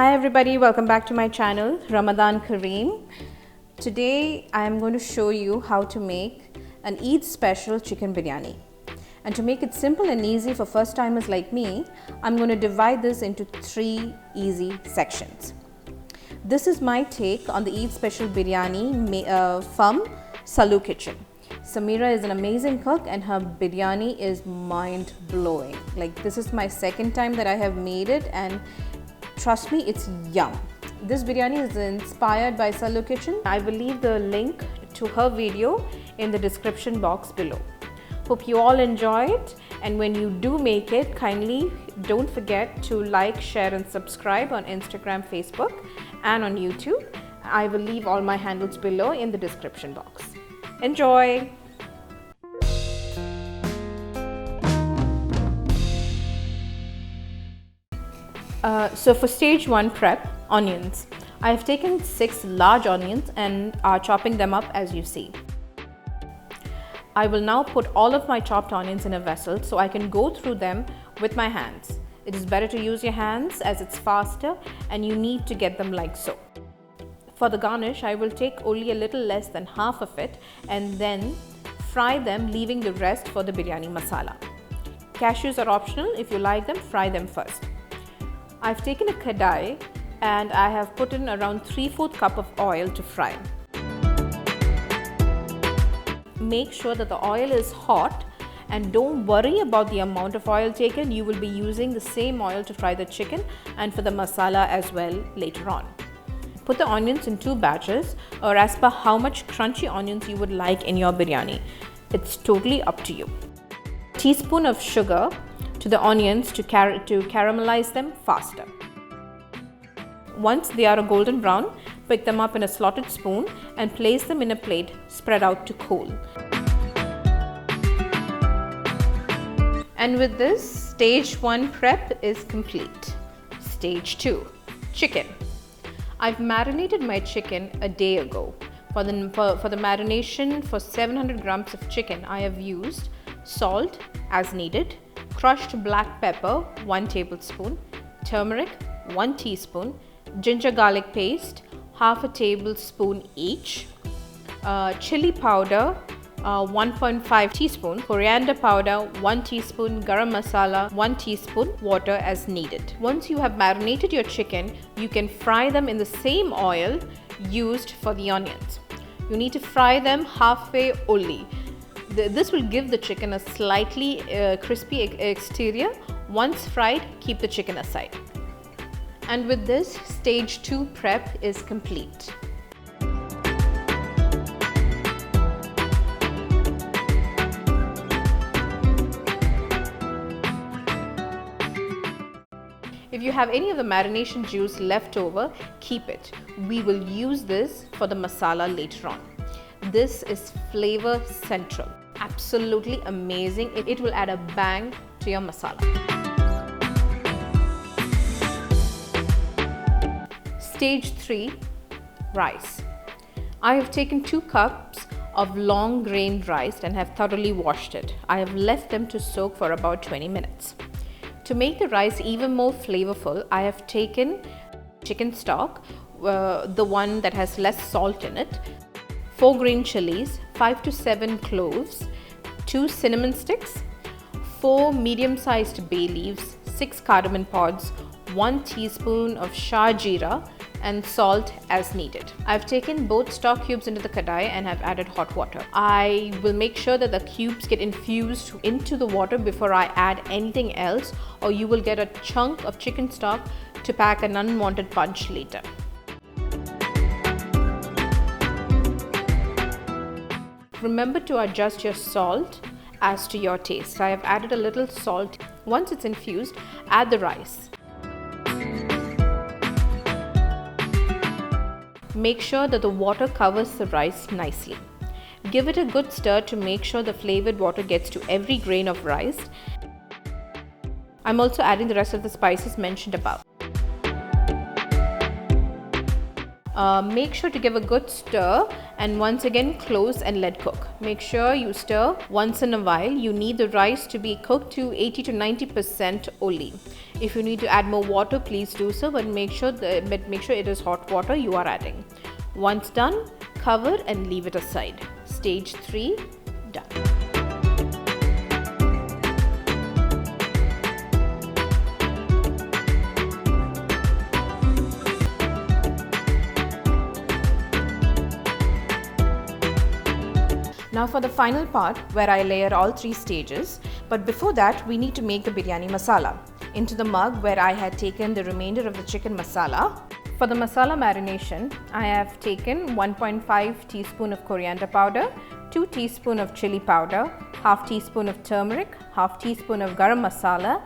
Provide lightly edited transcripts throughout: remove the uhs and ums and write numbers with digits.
Hi everybody, welcome back to my channel, Ramadan Kareem. Today I am going to show you how to make an Eid special chicken biryani. And to make it simple and easy for first timers like me, I'm going to divide this into 3 easy sections. This is my take on the Eid special biryani from Salu Kitchen. Samira is an amazing cook and her biryani is mind-blowing. Like, this is my second time that I have made it and trust me, it's yum. This biryani is inspired by Salu Kitchen. I will leave the link to her video in the description box below. Hope you all enjoy it, and when you do make it, kindly don't forget to like, share and subscribe on Instagram, Facebook and on YouTube. I will leave all my handles below in the description box. Enjoy! So for stage 1 prep, onions. I have taken 6 large onions and are chopping them up as you see. I will now put all of my chopped onions in a vessel so I can go through them with my hands. It is better to use your hands as it's faster and you need to get them like so. For the garnish, I will take only a little less than half of it and then fry them, leaving the rest for the biryani masala. Cashews are optional. If you like them, fry them first. I've taken a kadai and I have put in around 3/4 cup of oil to fry. Make sure that the oil is hot and don't worry about the amount of oil taken. You will be using the same oil to fry the chicken and for the masala as well later on. Put the onions in 2 batches or as per how much crunchy onions you would like in your biryani. It's totally up to you. Teaspoon of sugar to the onions to caramelize them faster. Once they are a golden brown, pick them up in a slotted spoon and place them in a plate spread out to cool. And with this, stage 1 prep is complete. Stage 2, chicken. I've marinated my chicken a day ago. For the marination for 700 grams of chicken, I have used salt as needed, crushed black pepper 1 tablespoon, turmeric 1 teaspoon, ginger garlic paste half a tablespoon each, chili powder 1.5 teaspoon, coriander powder 1 teaspoon, garam masala 1 teaspoon, water as needed. Once you have marinated your chicken, you can fry them in the same oil used for the onions. You need to fry them halfway only. This will give the chicken a slightly crispy exterior. Once fried, keep the chicken aside. And with this, stage 2 prep is complete. If you have any of the marination juice left over, keep it. We will use this for the masala later on. This is flavor central. Absolutely amazing. It will add a bang to your masala. Stage 3, rice. I have taken 2 cups of long grained rice and have thoroughly washed it. I have left them to soak for about 20 minutes. To make the rice even more flavorful, I have taken chicken stock, the one that has less salt in it, 4 green chilies, 5 to 7 cloves, 2 cinnamon sticks, 4 medium-sized bay leaves, 6 cardamom pods, 1 teaspoon of shah jeera and salt as needed. I've taken both stock cubes into the kadai and have added hot water. I will make sure that the cubes get infused into the water before I add anything else, or you will get a chunk of chicken stock to pack an unwanted punch later. Remember to adjust your salt as to your taste. I have added a little salt. Once it's infused, add the rice. Make sure that the water covers the rice nicely. Give it a good stir to make sure the flavored water gets to every grain of rice. I'm also adding the rest of the spices mentioned above. Make sure to give a good stir and once again close and let cook. Make sure you stir once in a while. You need the rice to be cooked to 80 to 90% only. If you need to add more water, please do so, but make sure it is hot water you are adding. Once done, cover and leave it aside. Stage 3 done. Now for the final part where I layer all 3 stages, but before that we need to make the biryani masala. Into the mug where I had taken the remainder of the chicken masala. For the masala marination, I have taken 1.5 teaspoon of coriander powder, 2 teaspoon of chili powder, half teaspoon of turmeric, half teaspoon of garam masala,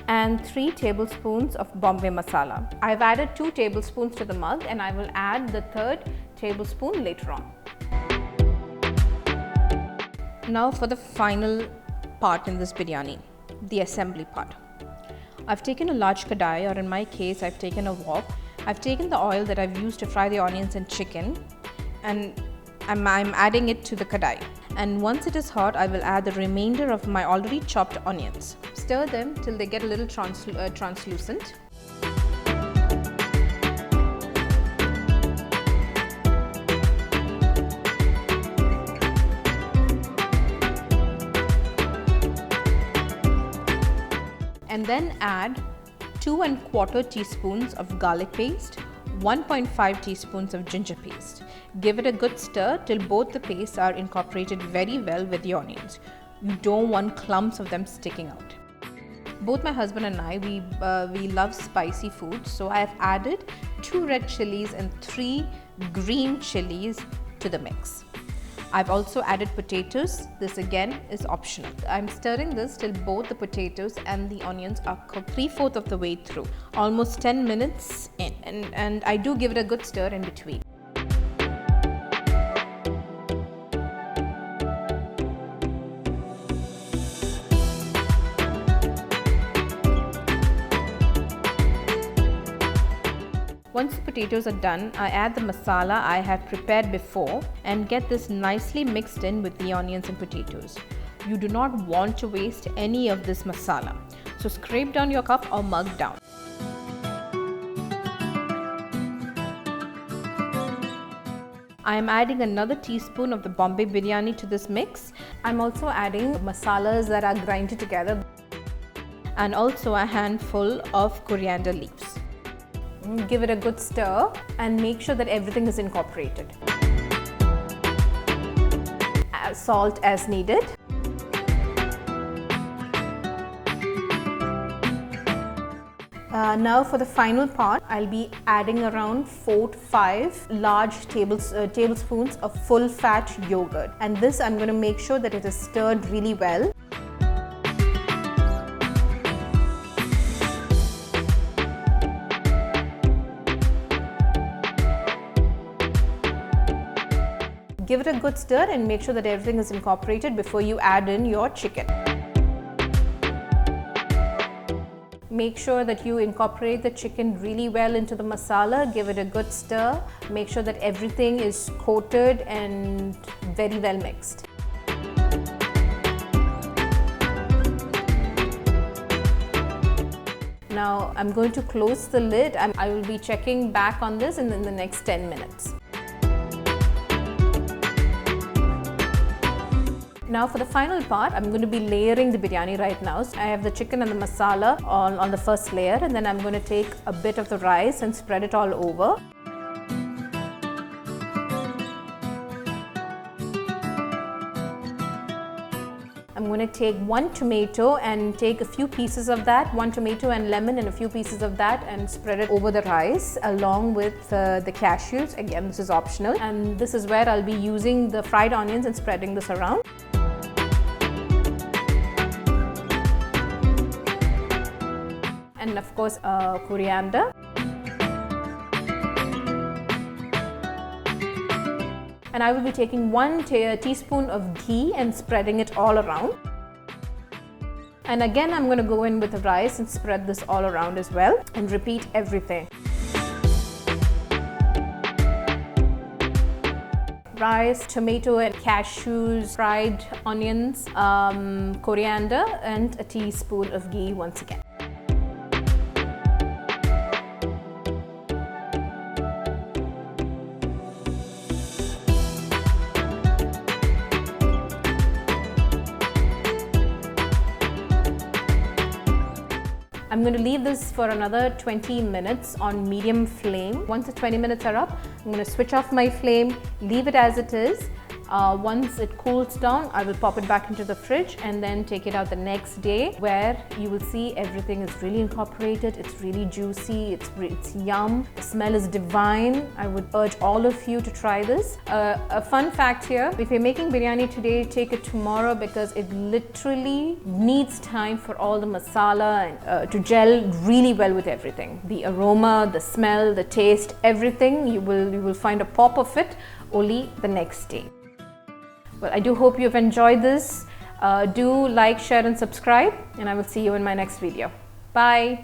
and 3 tablespoons of Bombay masala. I have added 2 tablespoons to the mug and I will add the 3rd tablespoon later on. Now for the final part in this biryani, the assembly part. I've taken a large kadai, or in my case I've taken a wok. I've taken the oil that I've used to fry the onions and chicken and I'm adding it to the kadai. And once it is hot, I will add the remainder of my already chopped onions. Stir them till they get a little translucent. And then add 2 1/4 teaspoons of garlic paste, 1.5 teaspoons of ginger paste. Give it a good stir till both the pastes are incorporated very well with the onions. You don't want clumps of them sticking out. Both my husband and I, we love spicy food, so I have added 2 red chilies and 3 green chilies to the mix. I've also added potatoes. This again is optional. I'm stirring this till both the potatoes and the onions are cooked 3/4 of the way through, almost 10 minutes in, and I do give it a good stir in between. Once the potatoes are done, I add the masala I had prepared before and get this nicely mixed in with the onions and potatoes. You do not want to waste any of this masala, so scrape down your cup or mug down. I am adding another teaspoon of the Bombay biryani to this mix. I'm also adding masalas that are grinded together and also a handful of coriander leaves. Give it a good stir and make sure that everything is incorporated. Salt as needed. Now for the final part, I'll be adding around 4 to 5 large tablespoons of full fat yogurt, and this I'm going to make sure that it is stirred really well. Give it a good stir and make sure that everything is incorporated before you add in your chicken. Make sure that you incorporate the chicken really well into the masala. Give it a good stir. Make sure that everything is coated and very well mixed. Now I'm going to close the lid and I will be checking back on this in the next 10 minutes. Now for the final part, I'm going to be layering the biryani right now. So I have the chicken and the masala on the first layer, and then I'm going to take a bit of the rice and spread it all over. I'm going to take 1 tomato and take a few pieces of that, 1 tomato and lemon and a few pieces of that, and spread it over the rice along with the cashews. Again, this is optional, and this is where I'll be using the fried onions and spreading this around. And of course coriander. And I will be taking 1 teaspoon of ghee and spreading it all around. And again I'm going to go in with the rice and spread this all around as well and repeat everything. rice, tomato and cashews, fried onions, coriander, and a teaspoon of ghee once again. I'm going to leave this for another 20 minutes on medium flame. Once the 20 minutes are up, I'm going to switch off my flame, leave it as it is. Once it cools down, I will pop it back into the fridge and then take it out the next day, where you will see everything is really incorporated. It's really juicy, it's yum, the smell is divine. I would urge all of you to try this. A fun fact here, if you're making biryani today, take it tomorrow, because it literally needs time for all the masala to gel really well with everything. The aroma, the smell, the taste, everything, you will find a pop of it only the next day. Well, I do hope you've enjoyed this. Do like, share and subscribe, and I will see you in my next video. Bye.